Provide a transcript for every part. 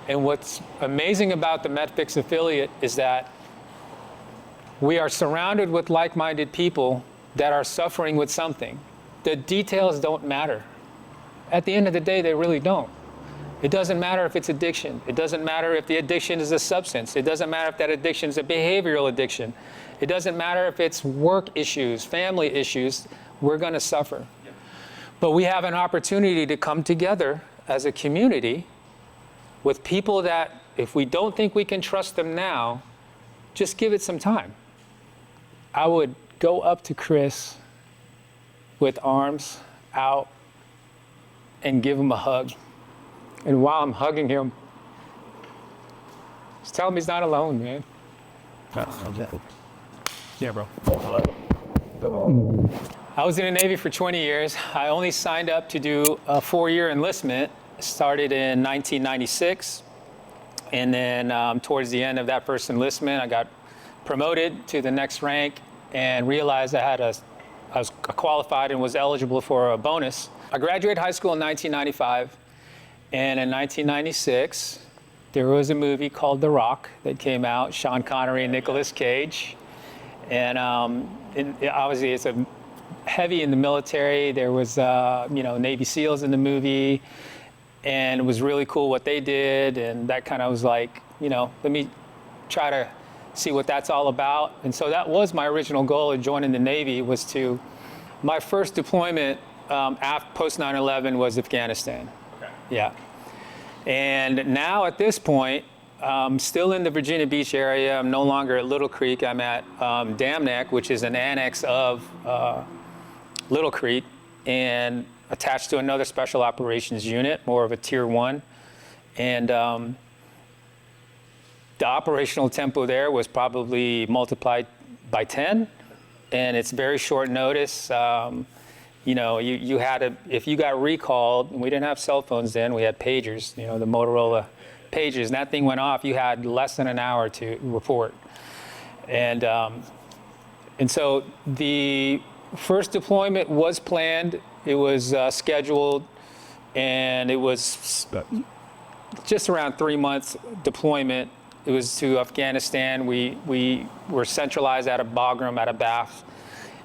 And what's amazing about the MetFix affiliate is that we are surrounded with like-minded people that are suffering with something. The details don't matter. At the end of the day, they really don't. It doesn't matter if it's addiction. It doesn't matter if the addiction is a substance. It doesn't matter if that addiction is a behavioral addiction. It doesn't matter if it's work issues, family issues. We're going to suffer. Yeah. But we have an opportunity to come together as a community with people that, if we don't think we can trust them now, just give it some time. I would go up to Chris with arms out and give him a hug. And while I'm hugging him, just tell him he's not alone, man. Yeah, bro. I was in the Navy for 20 years. I only signed up to do a 4-year enlistment. Started in 1996. And then towards the end of that first enlistment, I got promoted to the next rank and realized I was qualified and was eligible for a bonus. I graduated high school in 1995. And in 1996, there was a movie called The Rock that came out, Sean Connery and Nicolas Cage. And obviously it's heavy in the military. There was, Navy SEALs in the movie. And it was really cool what they did. And that kind of was like, let me try to see what that's all about. And so that was my original goal of joining the Navy, my first deployment post 9/11 was Afghanistan. Yeah. And now at this point, I'm still in the Virginia Beach area. I'm no longer at Little Creek. I'm at Dam Neck, which is an annex of Little Creek, and attached to another special operations unit, more of a tier 1. And the operational tempo there was probably multiplied by 10. And it's very short notice. You had to, if you got recalled, and we didn't have cell phones then, we had pagers, the Motorola pagers, and that thing went off, you had less than an hour to report. And so the first deployment was planned, it was scheduled, and it was just around 3 months deployment. It was to Afghanistan. We were centralized out of Bagram, out of Bath.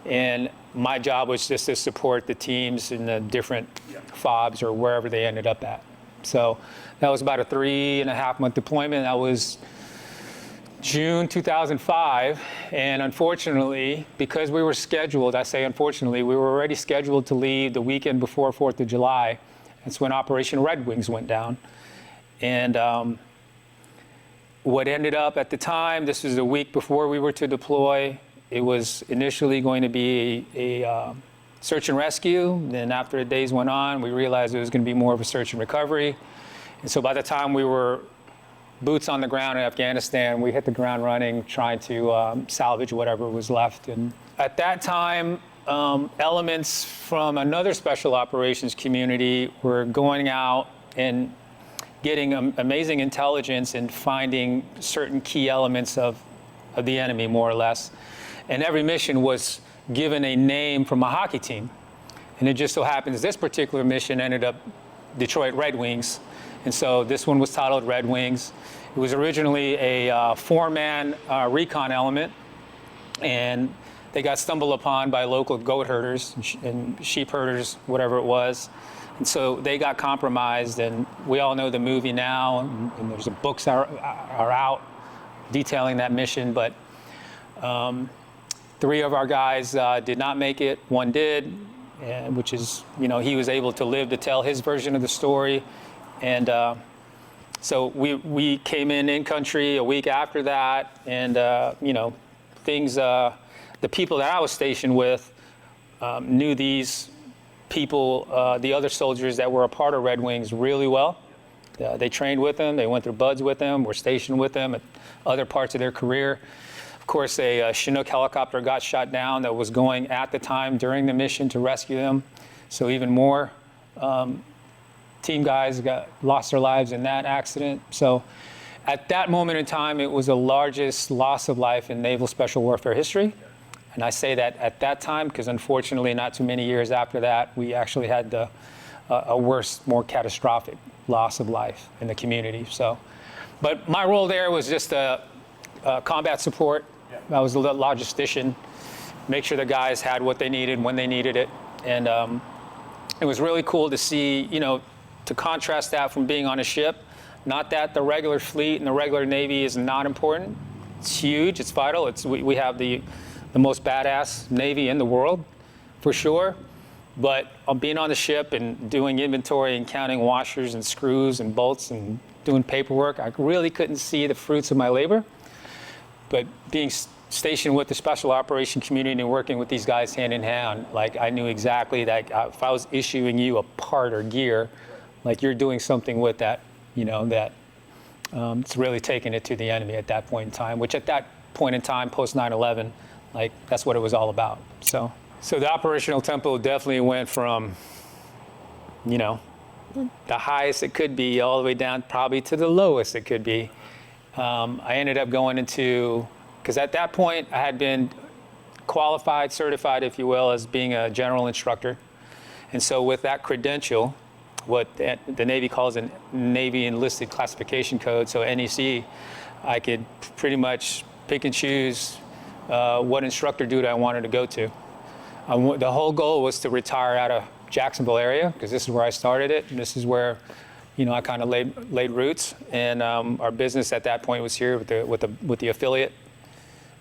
And my job was just to support the teams in the different FOBs or wherever they ended up at. So that was about a 3.5-month deployment. That was June 2005. And unfortunately, because we were scheduled, I say unfortunately, we were already scheduled to leave the weekend before 4th of July. That's when Operation Red Wings went down. And what ended up at the time, this was a week before we were to deploy. It was initially going to be a search and rescue. Then after the days went on, we realized it was going to be more of a search and recovery. And so by the time we were boots on the ground in Afghanistan, we hit the ground running, trying to salvage whatever was left. And at that time, elements from another special operations community were going out and getting amazing intelligence and finding certain key elements of the enemy, more or less. And every mission was given a name from a hockey team. And it just so happens this particular mission ended up Detroit Red Wings. And so this one was titled Red Wings. It was originally a 4-man recon element. And they got stumbled upon by local goat herders and sheep herders, whatever it was. And so they got compromised. And we all know the movie now. And there's books are out detailing that mission. But 3 of our guys did not make it. 1 did, which is, he was able to live to tell his version of the story. And so we came in country a week after that. And, things, the people that I was stationed with knew these people, the other soldiers that were a part of Red Wings really well. They trained with them. They went through buds with them, were stationed with them at other parts of their career. Of course, a Chinook helicopter got shot down that was going at the time during the mission to rescue them. So even more team guys lost their lives in that accident. So at that moment in time, it was the largest loss of life in naval special warfare history. And I say that at that time because unfortunately, not too many years after that, we actually had a worse, more catastrophic loss of life in the community. So, but my role there was just combat support. I was the logistician, make sure the guys had what they needed when they needed it. And it was really cool to see, to contrast that from being on a ship. Not that the regular fleet and the regular Navy is not important. It's huge, it's vital. We have the most badass Navy in the world, for sure. But being on the ship and doing inventory and counting washers and screws and bolts and doing paperwork, I really couldn't see the fruits of my labor. But being stationed with the special operation community and working with these guys hand in hand, like I knew exactly that if I was issuing you a part or gear, like you're doing something with that, it's really taking it to the enemy at that point in time, which at that point in time, post 9/11, like that's what it was all about. So the operational tempo definitely went from, the highest it could be all the way down probably to the lowest it could be. I ended up going into, because at that point I had been qualified, certified, if you will, as being a general instructor. And so with that credential, what the Navy calls a Navy Enlisted Classification Code, so NEC, I could pretty much pick and choose what instructor duty I wanted to go to. The whole goal was to retire out of Jacksonville area, because this is where I started it, and this is where I kind of laid roots. And our business at that point was here with the affiliate.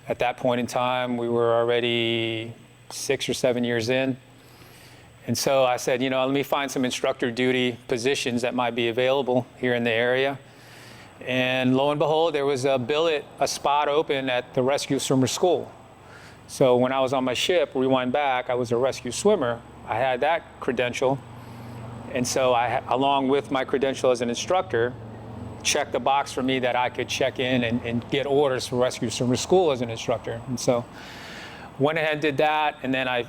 At that point in time, we were already 6 or 7 years in. And so I said, let me find some instructor duty positions that might be available here in the area. And lo and behold, there was a spot open at the rescue swimmer school. So when I was on my ship, rewind back, I was a rescue swimmer. I had that credential. And so along with my credential as an instructor, checked the box for me that I could check in and get orders for rescue swimmer school as an instructor. And so went ahead and did that, and then I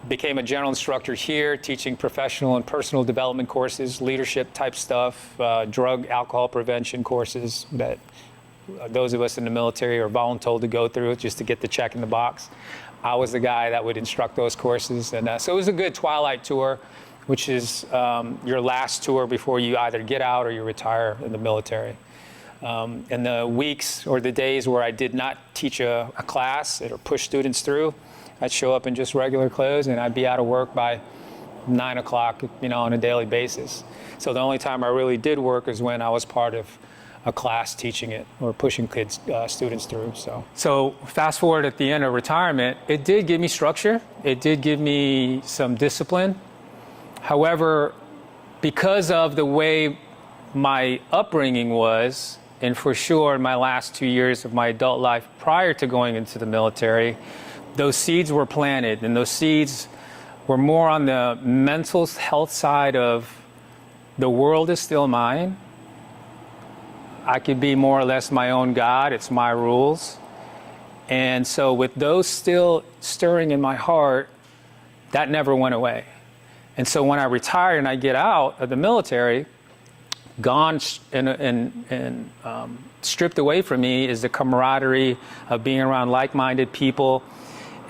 became a general instructor here, teaching professional and personal development courses, leadership type stuff, drug, alcohol prevention courses that those of us in the military are voluntold to go through just to get the check in the box. I was the guy that would instruct those courses. And so it was a good twilight tour, which is your last tour before you either get out or you retire in the military. And the weeks or the days where I did not teach a class or push students through, I'd show up in just regular clothes and I'd be out of work by 9 o'clock, on a daily basis. So the only time I really did work is when I was part of a class teaching it or pushing students through. So fast forward at the end of retirement, it did give me structure. It did give me some discipline. However, because of the way my upbringing was, and for sure my last 2 years of my adult life prior to going into the military, those seeds were planted, and those seeds were more on the mental health side of the world is still mine. I could be more or less my own God. It's my rules. And so with those still stirring in my heart, that never went away. And so when I retire and I get out of the military, gone and stripped away from me is the camaraderie of being around like-minded people.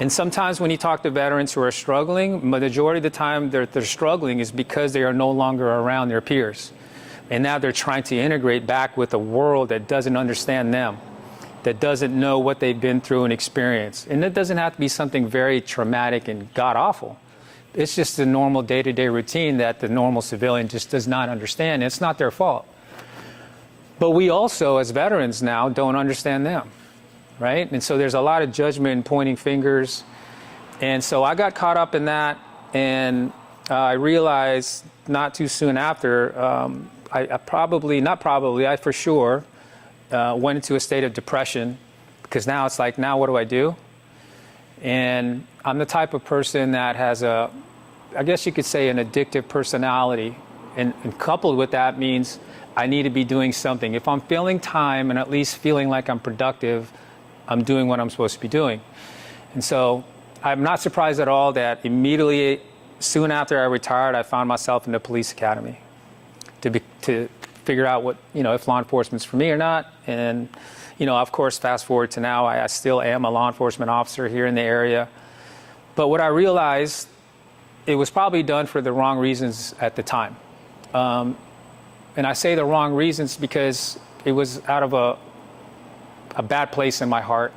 And sometimes when you talk to veterans who are struggling, majority of the time they're struggling is because they are no longer around their peers. And now they're trying to integrate back with a world that doesn't understand them, that doesn't know what they've been through and experienced. And it doesn't have to be something very traumatic and god-awful. It's just a normal day-to-day routine that the normal civilian just does not understand. It's not their fault. But we also, as veterans now, don't understand them, right? And so there's a lot of judgment and pointing fingers. And so I got caught up in that, and I realized not too soon after, I for sure went into a state of depression, because now it's like, now what do I do? And I'm the type of person that has I guess you could say, an addictive personality. And coupled with that means I need to be doing something. If I'm filling time and at least feeling like I'm productive, I'm doing what I'm supposed to be doing. And so I'm not surprised at all that immediately, soon after I retired, I found myself in the police academy to figure out what, if law enforcement's for me or not. And, of course, fast forward to now, I still am a law enforcement officer here in the area. But what I realized, it was probably done for the wrong reasons at the time. And I say the wrong reasons because it was out of a bad place in my heart.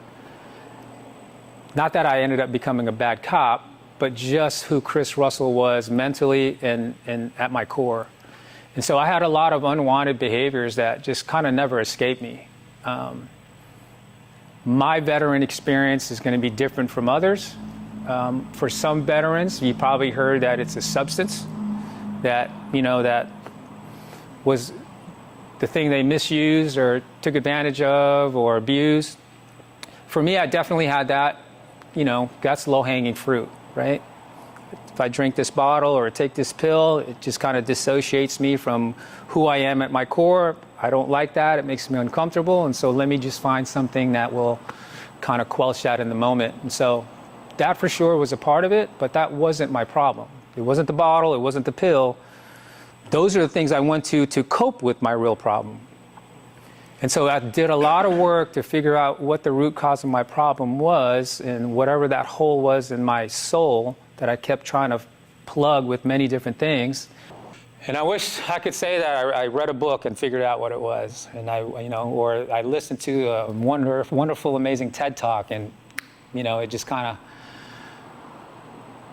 Not that I ended up becoming a bad cop, but just who Chris Russell was mentally and at my core. And so I had a lot of unwanted behaviors that just kind of never escaped me. My veteran experience is going to be different from others. For some veterans, you probably heard that it's a substance that, that was the thing they misused or took advantage of or abused. For me, I definitely had that, that's low-hanging fruit, right? If I drink this bottle or take this pill, it just kind of dissociates me from who I am at my core. I don't like that. It makes me uncomfortable. And so let me just find something that will kind of quench that in the moment. And so that for sure was a part of it, but that wasn't my problem. It wasn't the bottle. It wasn't the pill. Those are the things I went to cope with my real problem. And so I did a lot of work to figure out what the root cause of my problem was, and whatever that hole was in my soul that I kept trying to plug with many different things. And I wish I could say that I read a book and figured out what it was, and or I listened to a wonderful, amazing TED Talk, and it just kind of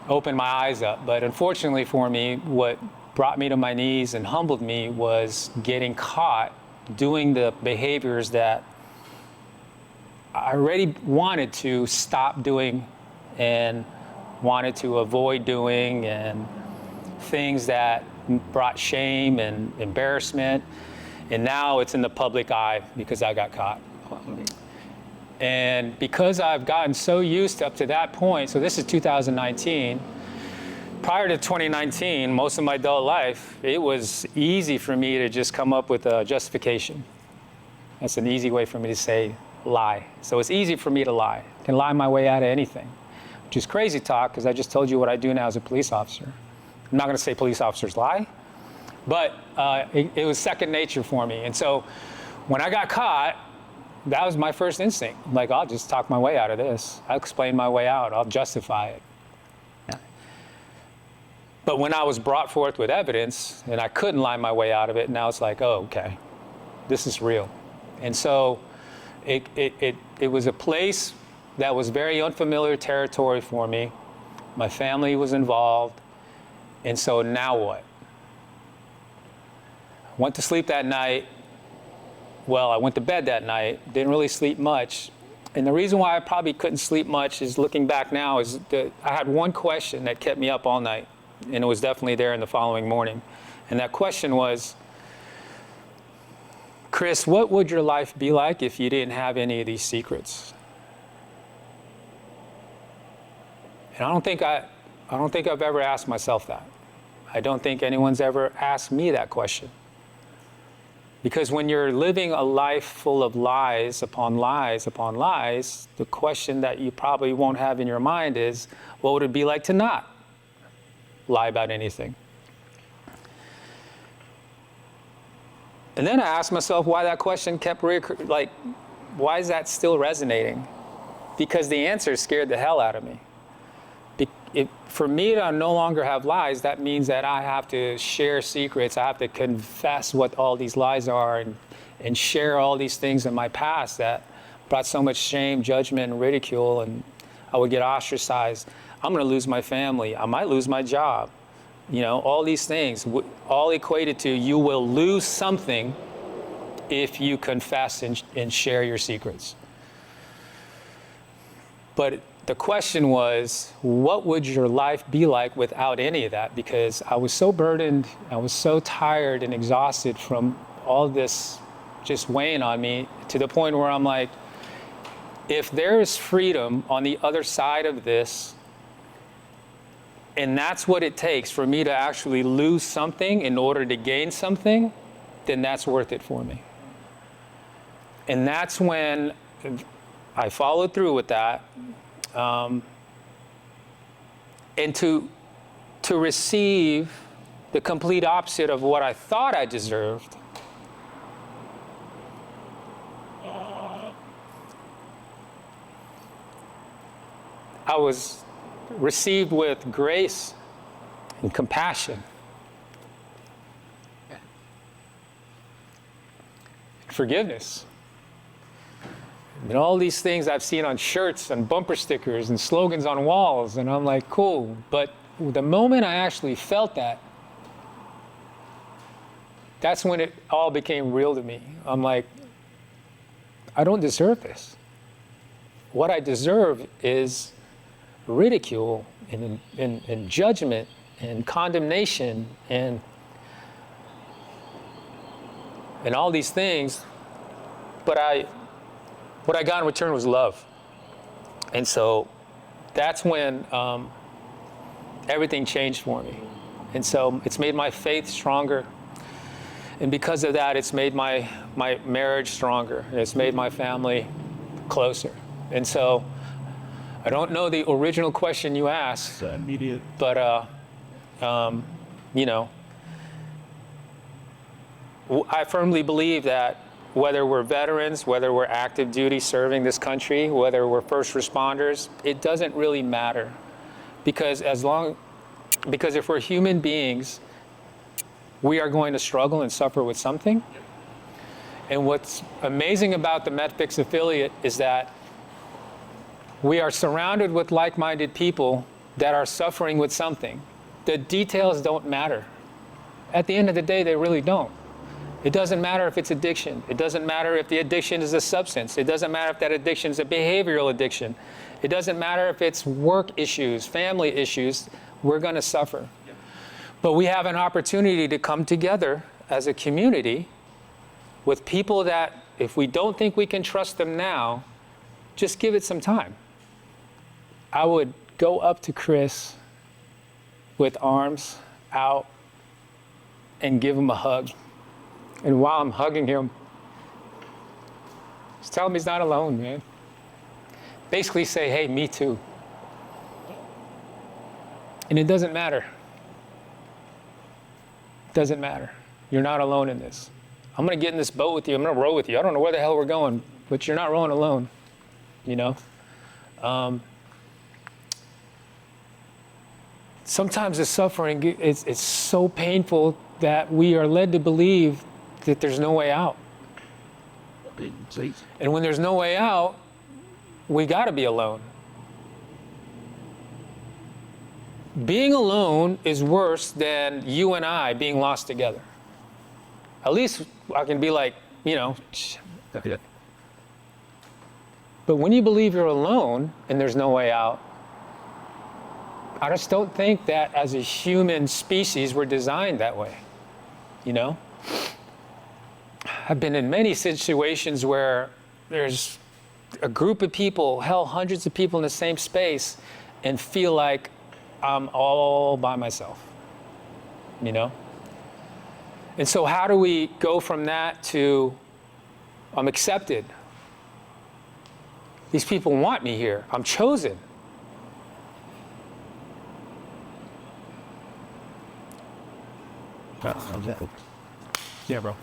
opened my eyes up. But unfortunately for me, what brought me to my knees and humbled me was getting caught doing the behaviors that I already wanted to stop doing and wanted to avoid doing, and things that brought shame and embarrassment. And now it's in the public eye because I got caught. And because I've gotten so used up to that point, so this is 2019, prior to 2019, most of my adult life, it was easy for me to just come up with a justification. That's an easy way for me to say lie. So it's easy for me to lie. I can lie my way out of anything, which is crazy talk because I just told you what I do now as a police officer. I'm not going to say police officers lie, but it was second nature for me. And so when I got caught, that was my first instinct. I'm like, I'll just talk my way out of this. I'll explain my way out. I'll justify it. But when I was brought forth with evidence and I couldn't lie my way out of it, now it's like, oh, okay, this is real. And so it was a place that was very unfamiliar territory for me. My family was involved. And so now what? I went to sleep that night. Well, I went to bed that night, didn't really sleep much. And the reason why I probably couldn't sleep much is, looking back now, is that I had one question that kept me up all night. And it was definitely there in the following morning. And that question was, Chris, what would your life be like if you didn't have any of these secrets? And I don't think I've ever asked myself that. I don't think anyone's ever asked me that question. Because when you're living a life full of lies upon lies upon lies, the question that you probably won't have in your mind is, what would it be like to not lie about anything? And then I asked myself why that question kept like, why is that still resonating? Because the answer scared the hell out of me. For me to no longer have lies, that means that I have to share secrets. I have to confess what all these lies are and share all these things in my past that brought so much shame, judgment, and ridicule, and I would get ostracized. I'm going to lose my family. I might lose my job. All these things, all equated to you will lose something if you confess and share your secrets. But the question was, what would your life be like without any of that? Because I was so burdened, I was so tired and exhausted from all this just weighing on me, to the point where I'm like, if there is freedom on the other side of this, and that's what it takes for me to actually lose something in order to gain something, then that's worth it for me. And that's when I followed through with that. And to receive the complete opposite of what I thought I deserved, I was received with grace and compassion. forgiveness. And all these things I've seen on shirts and bumper stickers and slogans on walls, and I'm like, cool. But the moment I actually felt that, that's when it all became real to me. I'm like, I don't deserve this. What I deserve is ridicule and judgment and condemnation and all these things. But what I got in return was love. And so that's when everything changed for me. And so it's made my faith stronger. And because of that, it's made my marriage stronger. It's made my family closer. And so I don't know the original question you asked, Immediate. but you know, I firmly believe that whether we're veterans, whether we're active duty serving this country, whether we're first responders, it doesn't really matter. Because if we're human beings, we are going to struggle and suffer with something. And what's amazing about the MetFix affiliate is that we are surrounded with like-minded people that are suffering with something. The details don't matter. At the end of the day, they really don't. It doesn't matter if it's addiction. It doesn't matter if the addiction is a substance. It doesn't matter if that addiction is a behavioral addiction. It doesn't matter if it's work issues, family issues. We're going to suffer. But we have an opportunity to come together as a community with people that, if we don't think we can trust them now, just give it some time. I would go up to Chris with arms out and give him a hug. And while I'm hugging him, just tell him he's not alone, man. Basically say, hey, me too. And it doesn't matter. It doesn't matter. You're not alone in this. I'm going to get in this boat with you. I'm going to row with you. I don't know where the hell we're going, but you're not rowing alone, you know? Sometimes the suffering is so painful that we are led to believe that there's no way out. And when there's no way out, we got to be alone. Being alone is worse than you and I being lost together. At least I can be like, you know. But when you believe you're alone and there's no way out, I just don't think that as a human species we're designed that way, you know? I've been in many situations where there's a group of people, hell, hundreds of people in the same space, and feel like I'm all by myself, you know? And so how do we go from that to I'm accepted? These people want me here. I'm chosen. Yeah, bro.